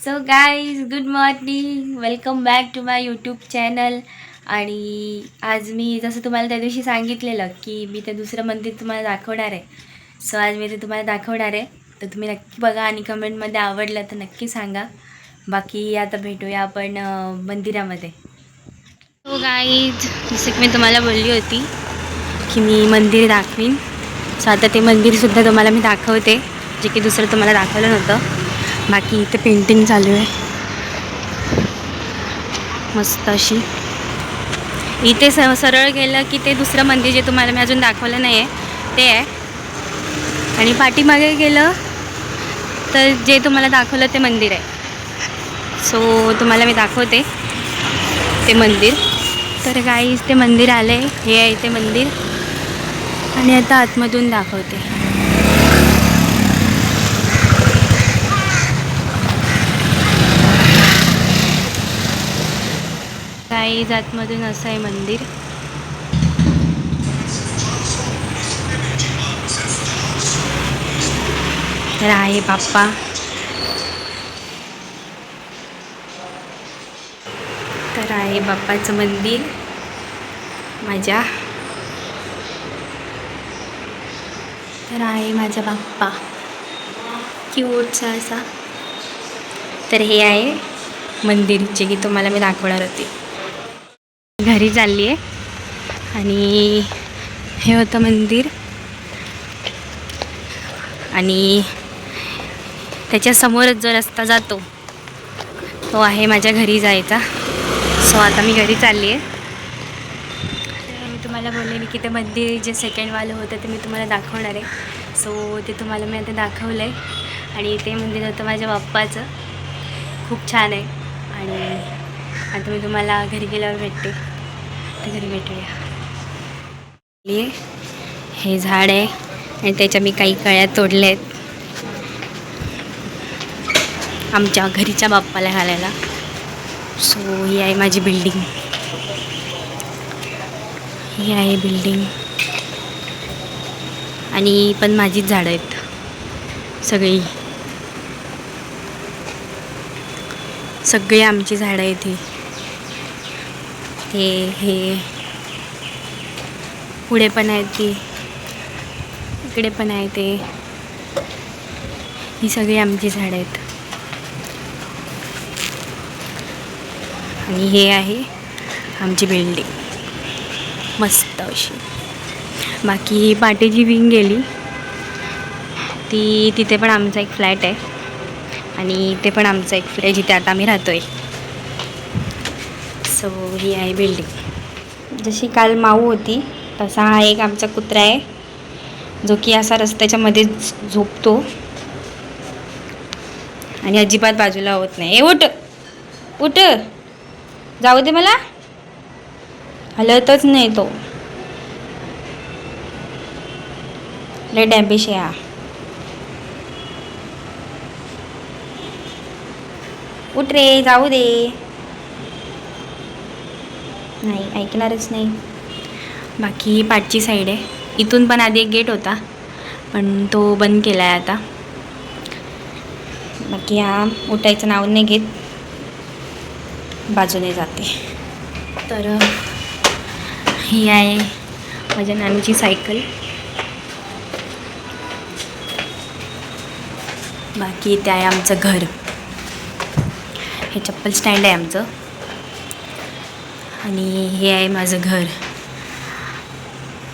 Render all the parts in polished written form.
So guys good morning, welcome back to my YouTube channel. आणि आज मी जसं तुम्हाला त्या दिवशी सांगितलेलं की मी ते दुसरं मंदिर तुम्हाला दाखवणार आहे. सो आज मी ते तुम्हाला दाखवणार आहे, तर तुम्ही नक्की बघा आणि कमेंटमध्ये आवडलं तर नक्की सांगा. बाकी आता भेटूया आपण मंदिरामध्ये. सो गाईज, जसं की मी तुम्हाला बोलली होती की मी मंदिर दाखवीन. सो आता ते मंदिरसुद्धा तुम्हाला मी दाखवते, जे की दुसरं तुम्हाला दाखवलं नव्हतं. बाकी इथे पेंटिंग चालू आहे मस्त अशी. इथे सरळ गेलं की ते दुसरं मंदिर जे तुम्हाला मी अजून दाखवलं नाही आहे ते आहे. आणि पाठीमागे गेलं तर जे तुम्हाला दाखवलं ते मंदिर आहे. सो तुम्हाला मी दाखवते ते मंदिर. तर गाईज ते मंदिर आले, हे आहे ते मंदिर. आणि आता आतमधून दाखवते. गाईज आतमधून असं आहे मंदिर. तर आहे बाप्पा. तर आहे बाप्पाचं मंदिर माझ्या. तर आहे माझा बाप्पा क्यूटचा असा. तर हे आहे मंदिर जे की तुम्हाला मी दाखवणार होते. घरी चालली आहे आणि हे होतं मंदिर. आणि त्याच्यासमोरच जो रस्ता जातो तो आहे माझ्या घरी जायचा. सो आता मी घरी चालली आहे. मी तुम्हाला बोललेली की ते मंदिर जे सेकंडवालं होतं ते मी तुम्हाला दाखवणार आहे. सो ते तुम्हाला मी आता दाखवलं आहे. आणि ते मंदिर होतं माझ्या बाप्पाचं. खूप छान आहे. आणि आता मी तुम्हाला घरी गेल्यावर भेटते. तर घरी भेटूया. हे झाड आहे आणि त्याच्या मी काही कळ्या तोडल्या आहेत आमच्या घरीच्या बाप्पाला घालायला. सो ही आहे माझी बिल्डिंग. ही आहे बिल्डिंग आणि पण माझीच झाडं आहेत सगळी. सगळी आमची झाडं आहेत ही. हे पुढे पण आहेत ती, इकडे पण आहे ते. ही सगळी आमची झाडं आहेत. आणि हे आहे आमची बिल्डिंग मस्त अशी. बाकी ही पाटीची विंग गेली ती, तिथे पण आमचा एक फ्लॅट आहे. आणि ते पण आमचा एक फ्लॅट जिथे आता आम्ही राहतो आहे. सो ही आहे बिल्डिंग. जशी काल माऊ होती तसा हा एक आमचा कुत्रा आहे जो की असा रस्त्याच्या मध्ये झोपतो आणि अजिबात बाजूला होत नाही. उठ उठ, जाऊ दे मला. हलतच नाही तो. लय डॅम्बिश आहे हा. उठ रे, जाऊ दे. नाही ऐकणारच नाही. बाकी ही पाठची साईड आहे. इथून पण आधी एक गेट होता पण तो बंद केला आहे आता. बाकी हा उठायचं नाव नाही घेत, बाजूने जाते. तर ही आहे माझ्या नानूची सायकल. बाकी इथे आहे आमचं घर. हे चप्पल स्टँड आहे आमचं. आणि हे आहे माझं घर.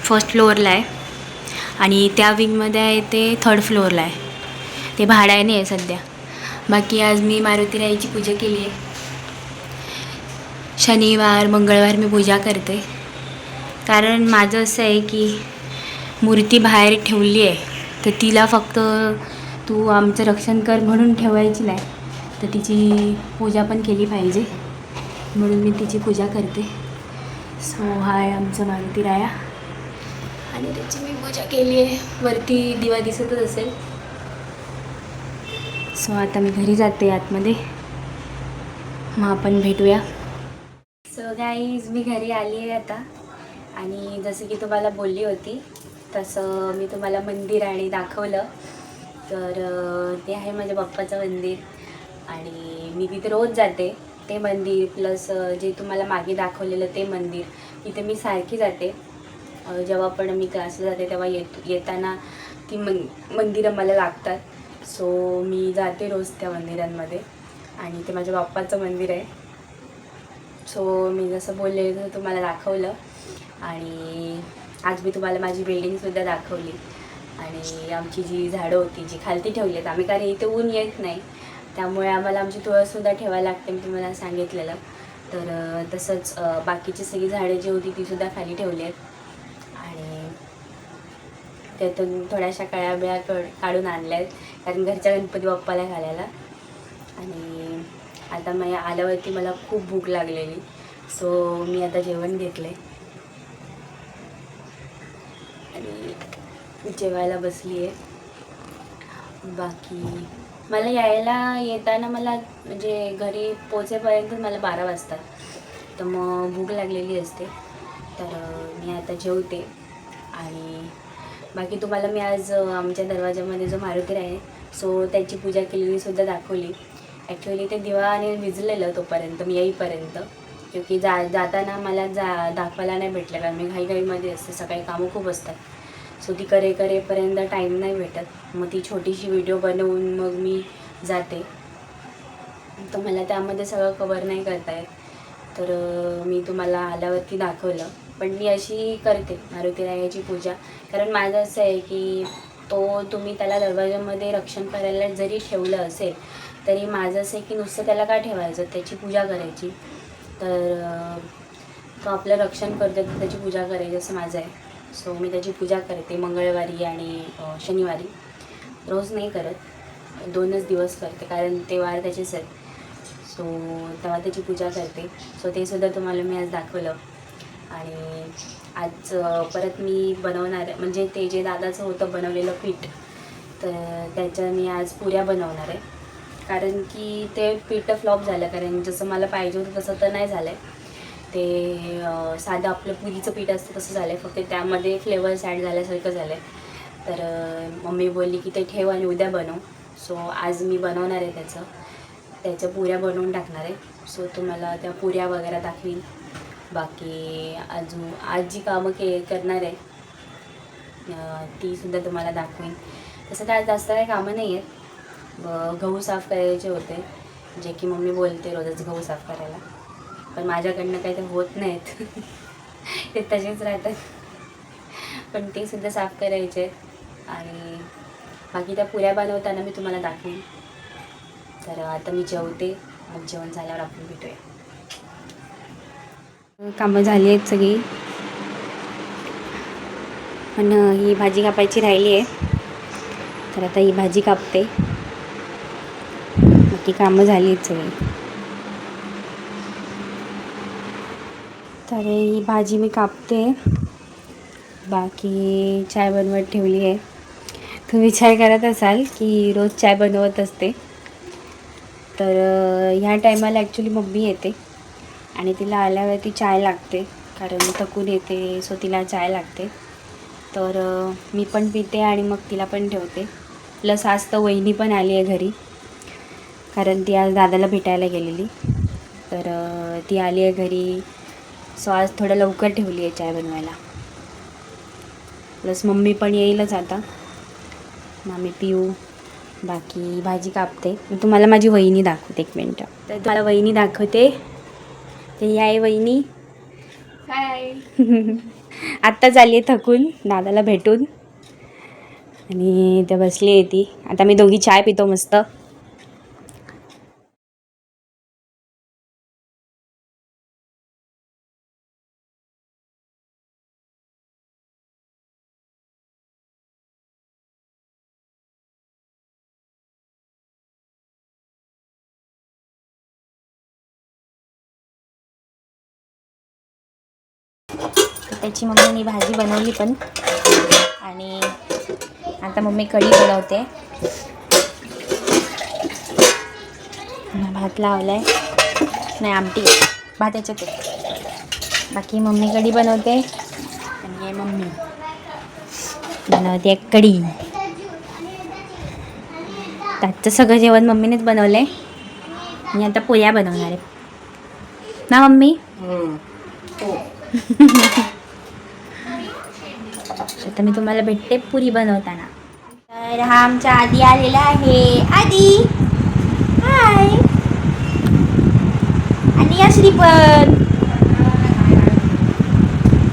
फर्स्ट फ्लोअरला आहे आणि त्या विंगमध्ये आहे ते थर्ड फ्लोअरला आहे. ते भाड्याने आहे सध्या. बाकी आज मी मारुतीरायाची पूजा केली आहे. शनिवार मंगळवार मी पूजा करते. कारण माझं असं आहे की मूर्ती बाहेर ठेवली आहे तर तिला फक्त तू आमचं रक्षण कर म्हणून ठेवायची नाही, तर तिची पूजा पण केली पाहिजे म्हणून मी तिची पूजा करते. सो हा आहे आमचं मारुतीराया आणि त्याची मी पूजा केली आहे. वरती दिवा दिसतच असेल. सो आता मी घरी जाते आतमध्ये, मग आपण भेटूया. सो गाईज मी घरी आली आहे आता. आणि जसं की तुम्हाला बोलली होती तसं मी तुम्हाला मंदिर आणि दाखवलं. तर ते आहे माझ्या बाप्पाचं मंदिर. आणि मी तिथे रोज जाते. ते मंदिर प्लस जे तुम्हाला मागे दाखवलेलं ते मंदिर, तिथे मी सारखी जाते. जेव्हा पण मी क्लासला जाते तेव्हा येताना ती मंदिरं मला लागतात. सो मी जाते रोज त्या मंदिरांमध्ये. आणि ते माझ्या बाप्पाचं मंदिर आहे. सो मी जसं बोलले तसं तुम्हाला दाखवलं. आणि आज मी तुम्हाला माझी बिल्डिंगसुद्धा दाखवली. आणि आमची जी झाडं होती जी खालती ठेवली आहेत आम्ही, कारण इथे ऊन येत नाही त्यामुळे आम्हाला आमची तुळससुद्धा ठेवायला लागते, मी तुम्हाला सांगितलेलं. तर तसंच बाकीची सगळी झाडं जी होती तीसुद्धा खाली ठेवली आहेत. आणि त्यातून थोड्याशा कळ्या बिळ्या काढून आणल्या आहेत, कारण घरच्या गणपती बाप्पाला घालायला. आणि आता मी आल्यावरती मला खूप भूक लागलेली, सो मी आता जेवण घेतले आणि जेवायला बसली आहे. बाकी मला येताना मला म्हणजे घरी पोचेपर्यंत मला 12 वाजतात, तर मग भूक लागलेली असते. तर मी आता जेवते. आणि बाकी तुम्हाला मी आज आमच्या दरवाजामध्ये जो मारुती आहे सो त्याची पूजा केलेली सुद्धा दाखवली. ॲक्च्युली ते दिवाने विजलेलं तोपर्यंत मी येईपर्यंत, क्योंकि जाताना मला दाखवायला नाही भेटलं, कारण मी घाईघाईमध्ये असते, सकाळी कामं खूप असतात. सो ती करेपर्यंत टाईम नाही भेटत. मग ती छोटीशी व्हिडिओ बनवून मग मी जाते, तर मला त्यामध्ये सगळं कवर नाही करता येत. तर मी तुम्हाला आल्यावरती दाखवलं. पण मी अशी करते मारुतीरायाची पूजा, कारण माझं असं आहे की तुम्ही त्याला दरवाजामध्ये रक्षण करायला जरी ठेवलं असेल तरी माझं असं आहे की नुसतं त्याला काय ठेवायचं, त्याची पूजा करायची. तर तो आपलं रक्षण करतो तर त्याची पूजा करायची असं माझं आहे. सो मी त्याची पूजा करते मंगळवारी आणि शनिवारी. रोज नाही करत, 2च दिवस करते, कारण ते वार त्याचेच आहेत. सो तेव्हा त्याची पूजा करते. सो ते सुद्धा तुम्हाला मी आज दाखवलं. आणि आज परत मी बनवणार, म्हणजे ते जे दादाचं होतं बनवलेलं पीठ, तर त्याच्या मी आज पुऱ्या बनवणार आहे. कारण की ते पीठ फ्लॉप झालं, कारण जसं मला पाहिजे होतं तसं तर नाही झालं आहे. ते साधं आपलं पुरीचं पीठ असतं तसं झालं आहे, फक्त त्यामध्ये फ्लेवर्स ॲड झाल्यासारखं झालं आहे. तर मम्मी बोलली की ते ठेव आणि उद्या बनव. सो आज मी बनवणार आहे त्याच्या पुऱ्या बनवून टाकणार आहे. सो तुम्हाला त्या पुऱ्या वगैरे दाखवीन. बाकी अजून आज जी कामं करणार आहे तीसुद्धा तुम्हाला दाखवीन. तसं तर आज जास्त काही कामं नाही आहेत. गहू साफ करायचे होते, जे की मम्मी बोलते रोजच गहू साफ करायला, पण माझ्याकडनं काही ते होत नाहीत ते तसेच राहतात. पण ते सुद्धा साफ करायचे आहेत. आणि बाकी त्या पुऱ्या बनवताना मी तुम्हाला दाखवीन. तर आता मी जेवते, मग जेवण झाल्यावर आपण भेटूया. कामं झाली आहेत सगळी, पण ही भाजी कापायची राहिली आहे, तर आता ही भाजी कापते. बाकी कामं झाली आहेत सगळी. तर ही भाजी मी कापते. बाकी चाय बनवत ठेवली आहे. तुम्ही विचार करत असाल की रोज चाय बनवत असते, तर ह्या टायमाला ॲक्च्युली मम्मी येते आणि तिला आल्यावरती चाय लागते, कारण थकून येते, सो तिला चाय लागते. तर मी पण पिते आणि मग तिला पण ठेवते. प्लस आज तर वहिनी पण आली आहे घरी, कारण ती आज दादाला भेटायला गेलेली, तर ती आली आहे घरी. सो आज थोडं लवकर ठेवली आहे चाय बनवायला. प्लस मम्मी पण येईलच आता, मग आम्ही पिऊ. बाकी भाजी कापते. मी तुम्हाला माझी वहिनी दाखवते, 1 मिनटं. तर तुम्हाला वहिनी दाखवते. ते आहे वहिनी. हाय. आत्ताच आली आहे थकून दादाला भेटून, आणि ते बसली आहे ती. आता मी दोघी चाय पितो मस्त. त्याची मम्मीने भाजी बनवली पण, आणि आता मम्मी कढी बनवते. भात लावलाय, नाही आमटी, भात याच्यात आहे. बाकी मम्मी कढी बनवते, आणि हे मम्मी बनवते कढी. त्याचं सगळं जेवण मम्मीनेच बनवलं आहे. मी आता पोळ्या बनवणार आहे ना मम्मी. आता मी तुम्हाला भेटते पुरी बनवताना. तर हा आमच्या आदी आलेला आहे. आदी हाय. आणि यश्री पण.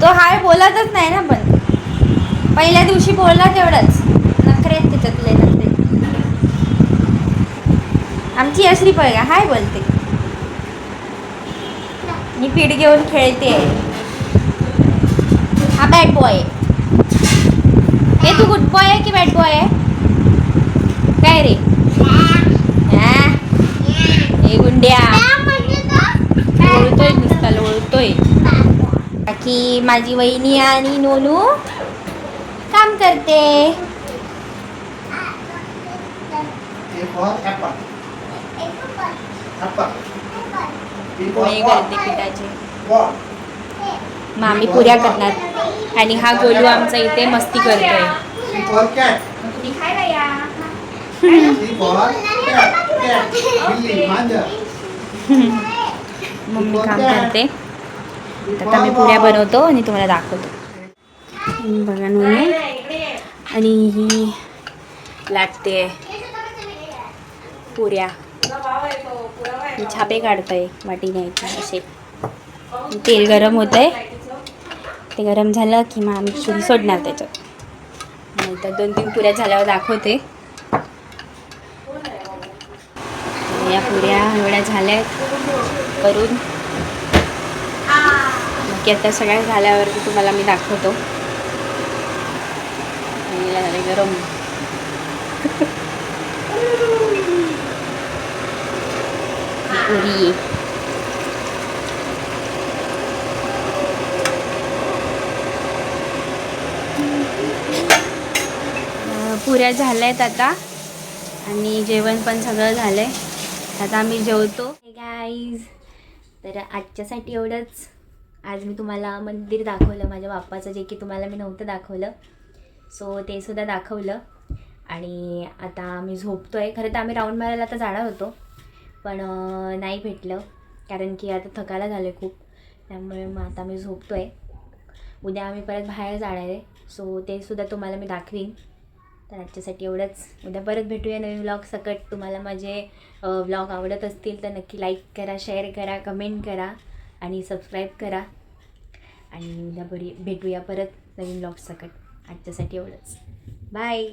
तो हाय बोलतच नाही ना, पण पहिल्या दिवशी बोलला तेवढंच. नखरे आहेत त्याच्यातले नखरे. आमची यश्री पण हाय बोलते. मी पीठ घेऊन खेळते. हा बॅड बॉय. हे तू गुड बॉय आहे की बॅड बॉय आहे? काय रे? हे गुंड्या लोळतोय, नुसता लोळतोय. बाकी माझी वहिनी आणि नोनू काम करते. पोहे करते पिठाचे. मामी पुऱ्या करणार आणि हा गोलू आमचा इथे मस्ती करतोय. तुम्ही खायला या. मम्मी काम करते. आता मी पुऱ्या बनवतो आणि तुम्हाला दाखवतो. बघा नोनू आणि ही लाटते पुऱ्या. छापे काढतोय वाटी न्यायचे असे. तेल गरम होत आहे. ते गरम झालं की मग आम्ही पुरी सोडणार त्याच्यात. नंतर 2-3 पुऱ्या झाल्यावर दाखवते. या पुऱ्या एवढ्या झाल्या करून. बाकी आता सगळ्या झाल्यावरती तुम्हाला मी दाखवतो. गरम पुरी. पुऱ्या झाल्यात आता आणि जेवण पण सगळं झालंय. आता आम्ही जेवतो. गाईज, तर आजच्यासाठी एवढंच. आज मी तुम्हाला मंदिर दाखवलं माझ्या बाप्पाचं, जे की तुम्हाला मी नव्हतं दाखवलं. सो ते सुद्धा दाखवलं. आणि आता मी झोपतोय. खरं तर आम्ही राऊंड मारायला आता जाणार होतो, पण नाही भेटलं, कारण की आता थकायला झालं खूप. त्यामुळे मग आता मी झोपतोय. उद्या आम्ही परत बाहेर जाणार आहे. सो ते सुद्धा तुम्हाला मी दाखवीन. तर आजच्यासाठी एवढंच. उद्या परत भेटूया नवीन व्लॉग सकट. तुम्हाला माझे व्लॉग आवडत असतील तर नक्की लाईक करा, शेअर करा, कमेंट करा आणि सबस्क्राईब करा. आणि उद्या भेटूया परत नवीन व्लॉग सकट. आजच्यासाठी एवढंच. बाय.